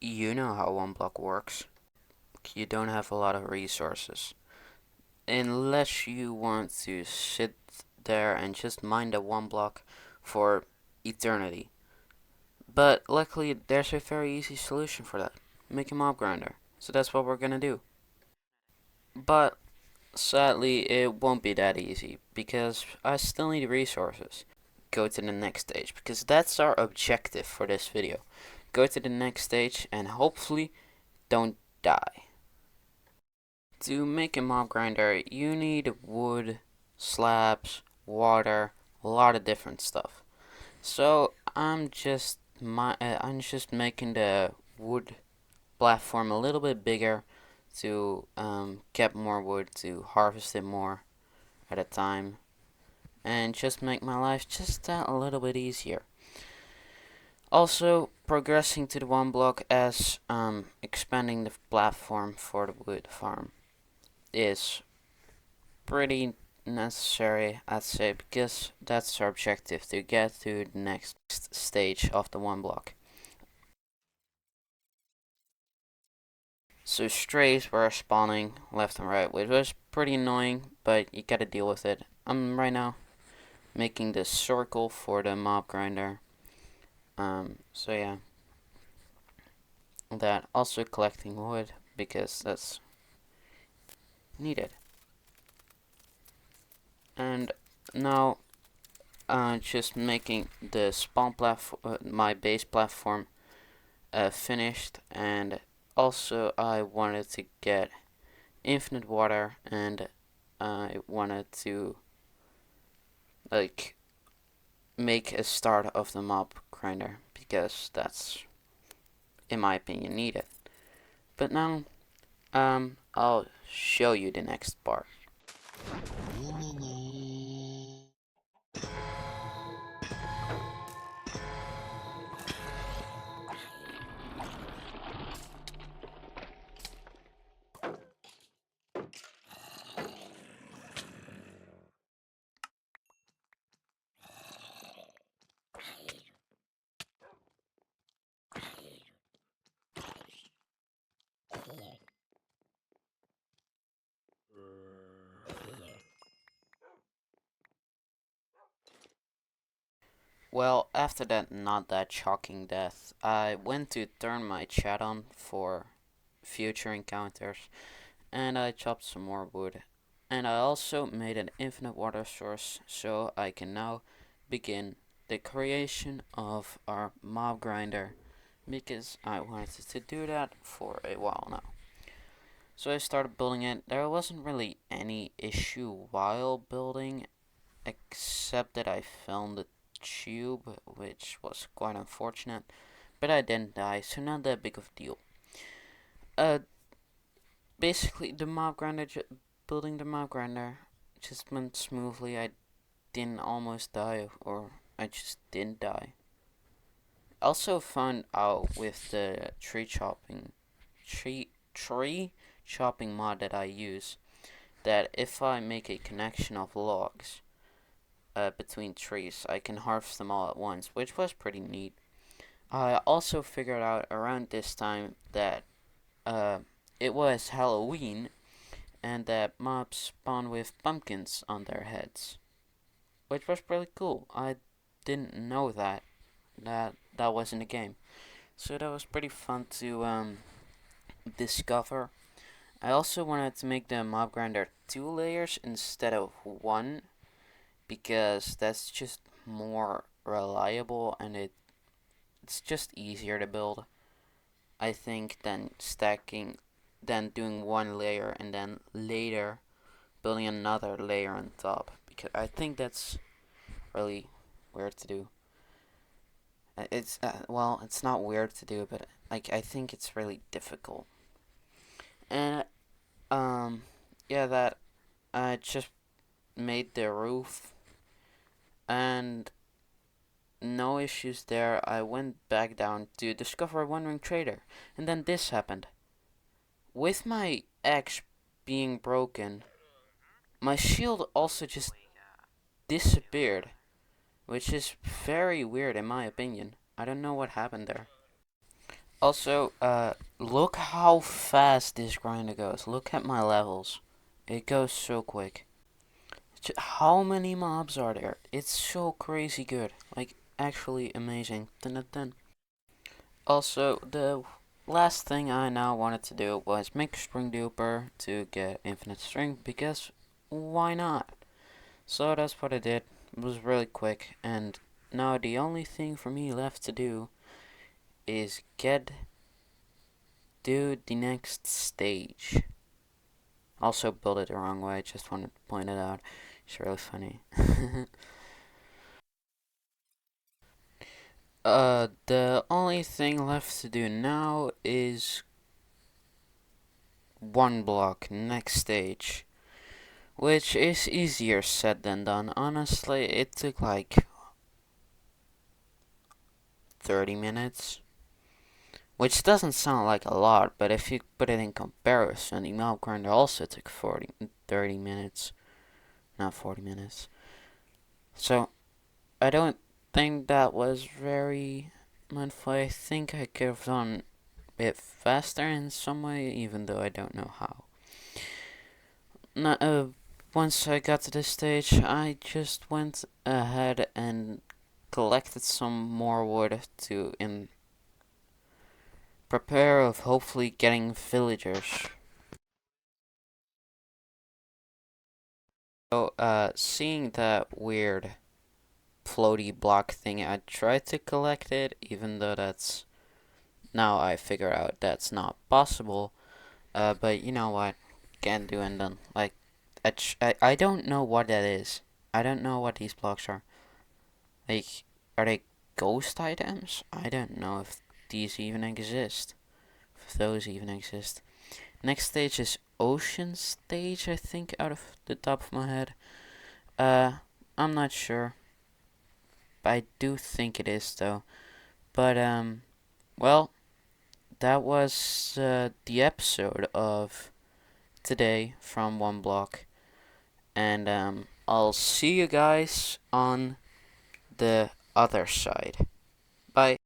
You know how one block works. You don't have a lot of resources. Unless you want to sit there and just mine the one block for eternity. But luckily, there's a very easy solution for that. Make a mob grinder. So that's what we're gonna do. But sadly, it won't be that easy because I still need resources. Go to the next stage because that's our objective for this video. Go to the next stage and hopefully don't die. To make a mob grinder, you need wood, slabs, water, a lot of different stuff. So I'm just making the wood platform a little bit bigger to get more wood to harvest it more at a time and just make my life just a little bit easier. Also, progressing to the one block as expanding the platform for the wood farm is pretty necessary, I'd say, because that's our objective to get to the next stage of the one block. So strays were spawning left and right, which was pretty annoying, but you gotta deal with it. I'm right now making the circle for the mob grinder. So yeah, that also collecting wood because that's needed. And now, just making the spawn platform, my base platform, finished, and also I wanted to get infinite water, and I wanted to like make a start of the mob grinder because that's, in my opinion, needed. But now, I'll show you the next part. Well, after that not that shocking death, I went to turn my chat on for future encounters, and I chopped some more wood. And I also made an infinite water source, so I can now begin the creation of our mob grinder, because I wanted to do that for a while now. So I started building it. There wasn't really any issue while building, except that I filmed the tube, which was quite unfortunate. But I didn't die, so not that big of a deal. Uh, Basically, building the mob grinder just went smoothly. I didn't almost die, or I just didn't die. Also found out with the tree chopping mod that I use, that if I make a connection of logs between trees, I can harvest them all at once, which was pretty neat. I also figured out around this time that uh, it was Halloween and that mobs spawn with pumpkins on their heads, which was pretty cool. I didn't know that was in the game, so that was pretty fun to discover. I also wanted to make the mob grinder 2 layers instead of one because that's just more reliable and it's just easier to build, I think, than doing one layer and then later building another layer on top, because I think that's really weird to do. It's well, it's not weird to do, but like I think it's really difficult. And yeah, that I just made the roof and no issues there. I went back down to discover a wandering trader, and then this happened. With my axe being broken, my shield also just disappeared, which is very weird in my opinion. I don't know what happened there. Also, look how fast this grinder goes. Look at my levels. It goes so quick. How many mobs are there? It's so crazy good. Like, actually amazing. Dun, dun, dun. Also, the last thing I now wanted to do was make a string duper to get infinite string, because why not? So that's what I did. It was really quick, and now the only thing for me left to do is do the next stage. Also build it the wrong way, just wanted to point it out. It's really funny. The only thing left to do now is one block, next stage. Which is easier said than done. Honestly, it took like 30 minutes. Which doesn't sound like a lot, but if you put it in comparison, the mob grinder also took 30 minutes. Not 40 minutes. So, I don't think that was very mindful. I think I could have done a bit faster in some way, even though I don't know how. Once I got to this stage, I just went ahead and collected some more wood to prepare of hopefully getting villagers. So, seeing that weird floaty block thing, I tried to collect it, even though that's now I figure out that's not possible. But you know what? Can't do and done. Like, I don't know what that is. I don't know what these blocks are. Like, are they ghost items? I don't know if these even exist. If those even exist. Next stage is Ocean Stage, I think, out of the top of my head. I'm not sure. I do think it is, though. But, well, that was the episode of today from One Block. And, I'll see you guys on the other side. Bye.